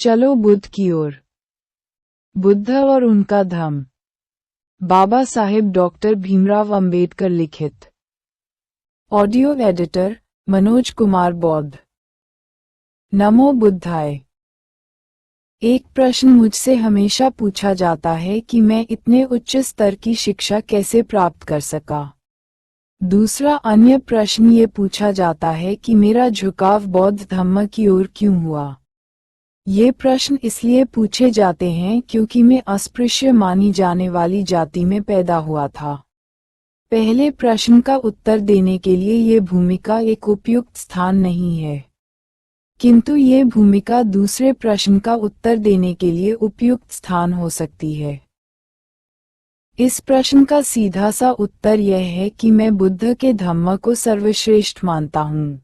चलो बुद्ध की ओर। बुद्ध और उनका धम्म। बाबा साहेब डॉक्टर भीमराव अंबेडकर लिखित। ऑडियो एडिटर मनोज कुमार बौद्ध। नमो बुद्धाय। एक प्रश्न मुझसे हमेशा पूछा जाता है कि मैं इतने उच्च स्तर की शिक्षा कैसे प्राप्त कर सका। दूसरा अन्य प्रश्न ये पूछा जाता है कि मेरा झुकाव बौद्ध धम्म की ओर क्यों हुआ। ये प्रश्न इसलिए पूछे जाते हैं क्योंकि मैं अस्पृश्य मानी जाने वाली जाति में पैदा हुआ था। पहले प्रश्न का उत्तर देने के लिए ये भूमिका एक उपयुक्त स्थान नहीं है, किंतु ये भूमिका दूसरे प्रश्न का उत्तर देने के लिए उपयुक्त स्थान हो सकती है। इस प्रश्न का सीधा सा उत्तर यह है कि मैं बुद्ध के धम्म को सर्वश्रेष्ठ मानता हूँ।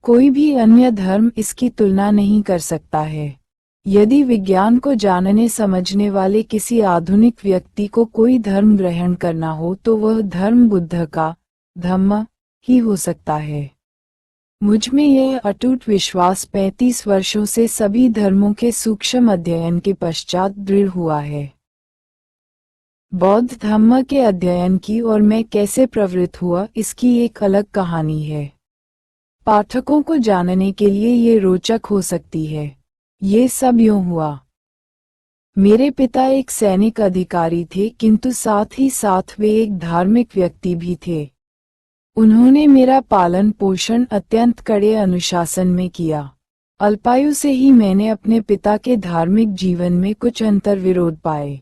कोई भी अन्य धर्म इसकी तुलना नहीं कर सकता है। यदि विज्ञान को जानने समझने वाले किसी आधुनिक व्यक्ति को कोई धर्म ग्रहण करना हो तो वह धर्म बुद्ध का धम्म ही हो सकता है। मुझ में यह अटूट विश्वास 35 वर्षों से सभी धर्मों के सूक्ष्म अध्ययन के पश्चात दृढ़ हुआ है। बौद्ध धम्म के अध्ययन की और मैं कैसे प्रवृत्त हुआ इसकी एक अलग कहानी है। पाठकों को जानने के लिए ये रोचक हो सकती है। ये सब यूं हुआ। मेरे पिता एक सैनिक अधिकारी थे, किंतु साथ ही साथ वे एक धार्मिक व्यक्ति भी थे। उन्होंने मेरा पालन पोषण अत्यंत कड़े अनुशासन में किया। अल्पायु से ही मैंने अपने पिता के धार्मिक जीवन में कुछ अंतर्विरोध पाए।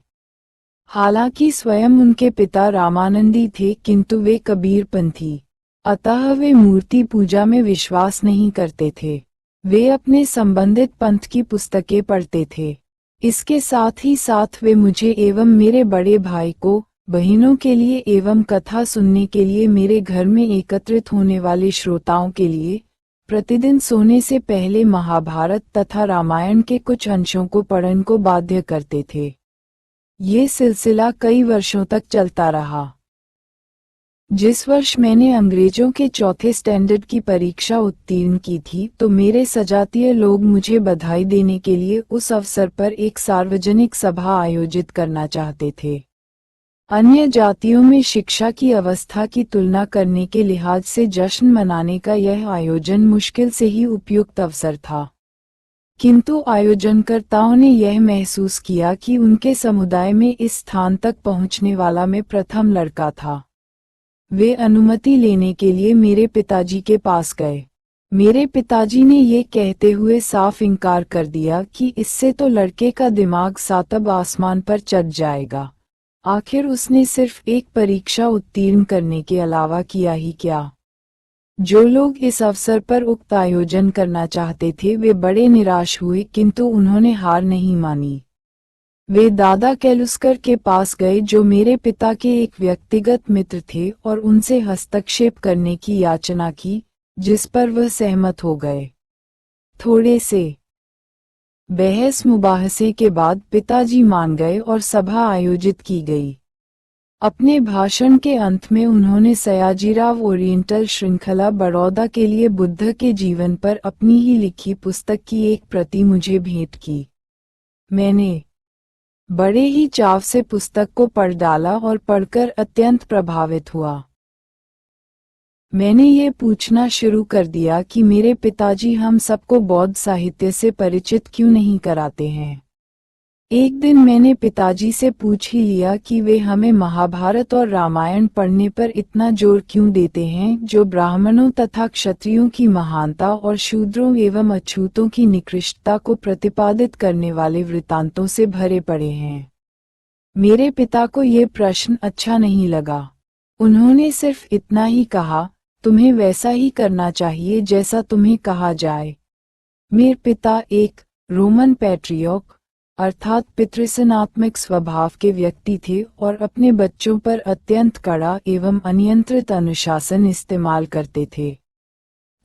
हालांकि स्वयं उनके पिता रामानंदी थे, किंतु वे कबीरपंथी, अतः वे मूर्ति पूजा में विश्वास नहीं करते थे। वे अपने संबंधित पंथ की पुस्तकें पढ़ते थे। इसके साथ ही साथ वे मुझे एवं मेरे बड़े भाई को, बहनों के लिए एवं कथा सुनने के लिए मेरे घर में एकत्रित होने वाले श्रोताओं के लिए प्रतिदिन सोने से पहले महाभारत तथा रामायण के कुछ अंशों को पढ़ने को बाध्य करते थे। ये सिलसिला कई वर्षों तक चलता रहा। जिस वर्ष मैंने अंग्रेजों के चौथे स्टैंडर्ड की परीक्षा उत्तीर्ण की थी तो मेरे सजातीय लोग मुझे बधाई देने के लिए उस अवसर पर एक सार्वजनिक सभा आयोजित करना चाहते थे। अन्य जातियों में शिक्षा की अवस्था की तुलना करने के लिहाज से जश्न मनाने का यह आयोजन मुश्किल से ही उपयुक्त अवसर था, किंतु आयोजनकर्ताओं ने यह महसूस किया कि उनके समुदाय में इस स्थान तक पहुंचने वाला मैं प्रथम लड़का था। वे अनुमति लेने के लिए मेरे पिताजी के पास गए। मेरे पिताजी ने ये कहते हुए साफ इनकार कर दिया कि इससे तो लड़के का दिमाग सातब आसमान पर चढ़ जाएगा। आखिर उसने सिर्फ एक परीक्षा उत्तीर्ण करने के अलावा किया ही क्या। जो लोग इस अवसर पर उक्त आयोजन करना चाहते थे वे बड़े निराश हुए, किंतु उन्होंने हार नहीं मानी। वे दादा कैलुस्कर के पास गए जो मेरे पिता के एक व्यक्तिगत मित्र थे और उनसे हस्तक्षेप करने की याचना की, जिस पर वह सहमत हो गए। थोड़े से बहस मुबाहसे के बाद पिताजी मान गए और सभा आयोजित की गई। अपने भाषण के अंत में उन्होंने सयाजीराव ओरिएंटल श्रृंखला बड़ौदा के लिए बुद्ध के जीवन पर अपनी ही लिखी पुस्तक की एक प्रति मुझे भेंट की। मैंने बड़े ही चाव से पुस्तक को पढ़ डाला और पढ़कर अत्यंत प्रभावित हुआ। मैंने ये पूछना शुरू कर दिया कि मेरे पिताजी हम सबको बौद्ध साहित्य से परिचित क्यों नहीं कराते हैं। एक दिन मैंने पिताजी से पूछ ही लिया कि वे हमें महाभारत और रामायण पढ़ने पर इतना जोर क्यों देते हैं, जो ब्राह्मणों तथा क्षत्रियों की महानता और शूद्रों एवं अछूतों की निकृष्टता को प्रतिपादित करने वाले वृत्तांतों से भरे पड़े हैं। मेरे पिता को ये प्रश्न अच्छा नहीं लगा। उन्होंने सिर्फ इतना ही कहा, तुम्हें वैसा ही करना चाहिए जैसा तुम्हें कहा जाए। मेरे पिता एक रोमन पैट्रियट अर्थात पितृसनात्मक स्वभाव के व्यक्ति थे और अपने बच्चों पर अत्यंत कड़ा एवं अनियंत्रित अनुशासन इस्तेमाल करते थे।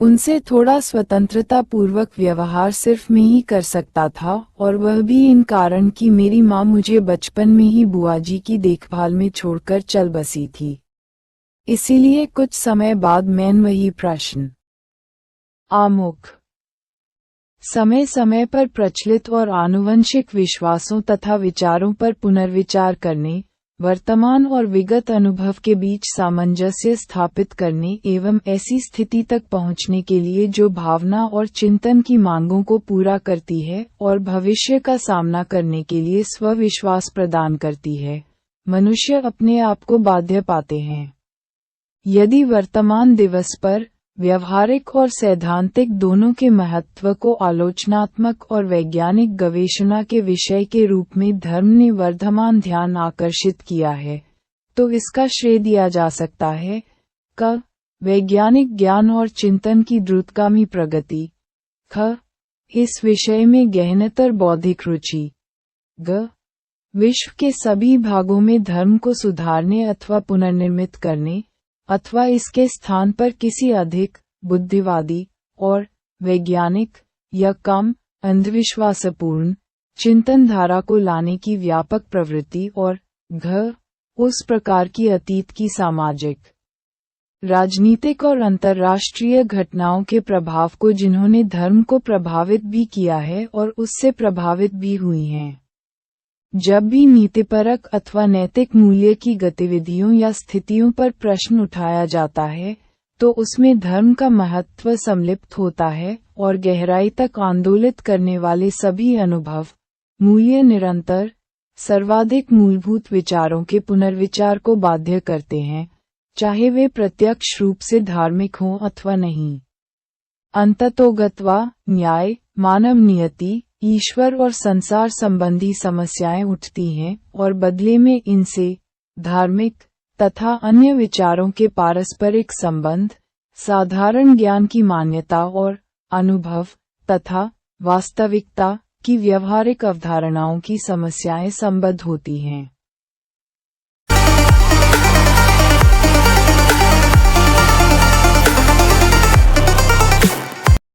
उनसे थोड़ा स्वतंत्रता पूर्वक व्यवहार सिर्फ मैं ही कर सकता था, और वह भी इन कारण कि मेरी माँ मुझे बचपन में ही बुआ जी की देखभाल में छोड़कर चल बसी थी। इसीलिए कुछ समय बाद मैंने वही प्रश्न आमुख समय समय पर प्रचलित और आनुवंशिक विश्वासों तथा विचारों पर पुनर्विचार करने, वर्तमान और विगत अनुभव के बीच सामंजस्य स्थापित करने एवं ऐसी स्थिति तक पहुंचने के लिए जो भावना और चिंतन की मांगों को पूरा करती है और भविष्य का सामना करने के लिए स्वविश्वास प्रदान करती है, मनुष्य अपने आप को बाध्य पाते हैं। यदि वर्तमान दिवस पर व्यवहारिक और सैद्धांतिक दोनों के महत्व को आलोचनात्मक और वैज्ञानिक गवेषणा के विषय के रूप में धर्म ने वर्धमान ध्यान आकर्षित किया है, तो इसका श्रेय दिया जा सकता है क वैज्ञानिक ज्ञान और चिंतन की द्रुतगामी प्रगति, ख इस विषय में गहनतर बौद्धिक रुचि, ग विश्व के सभी भागों में धर्म को सुधारने अथवा पुनर्निर्मित करने अथवा इसके स्थान पर किसी अधिक बुद्धिवादी और वैज्ञानिक या कम अंधविश्वासपूर्ण चिंतन धारा को लाने की व्यापक प्रवृत्ति, और घ उस प्रकार की अतीत की सामाजिक, राजनीतिक और अंतर्राष्ट्रीय घटनाओं के प्रभाव को जिन्होंने धर्म को प्रभावित भी किया है और उससे प्रभावित भी हुई हैं। जब भी नीतिपरक अथवा नैतिक मूल्य की गतिविधियों या स्थितियों पर प्रश्न उठाया जाता है, तो उसमें धर्म का महत्व सम्मिलित होता है और गहराई तक आंदोलित करने वाले सभी अनुभव, मूल्य निरंतर, सर्वाधिक मूलभूत विचारों के पुनर्विचार को बाध्य करते हैं, चाहे वे प्रत्यक्ष रूप से धार्मिक हों अथवा नहीं। अंततोगत्वा न्याय, मानव नियति, ईश्वर और संसार संबंधी समस्याएं उठती हैं और बदले में इनसे धार्मिक तथा अन्य विचारों के पारस्परिक संबंध, साधारण ज्ञान की मान्यता और अनुभव तथा वास्तविकता की व्यवहारिक अवधारणाओं की समस्याएं संबद्ध होती हैं।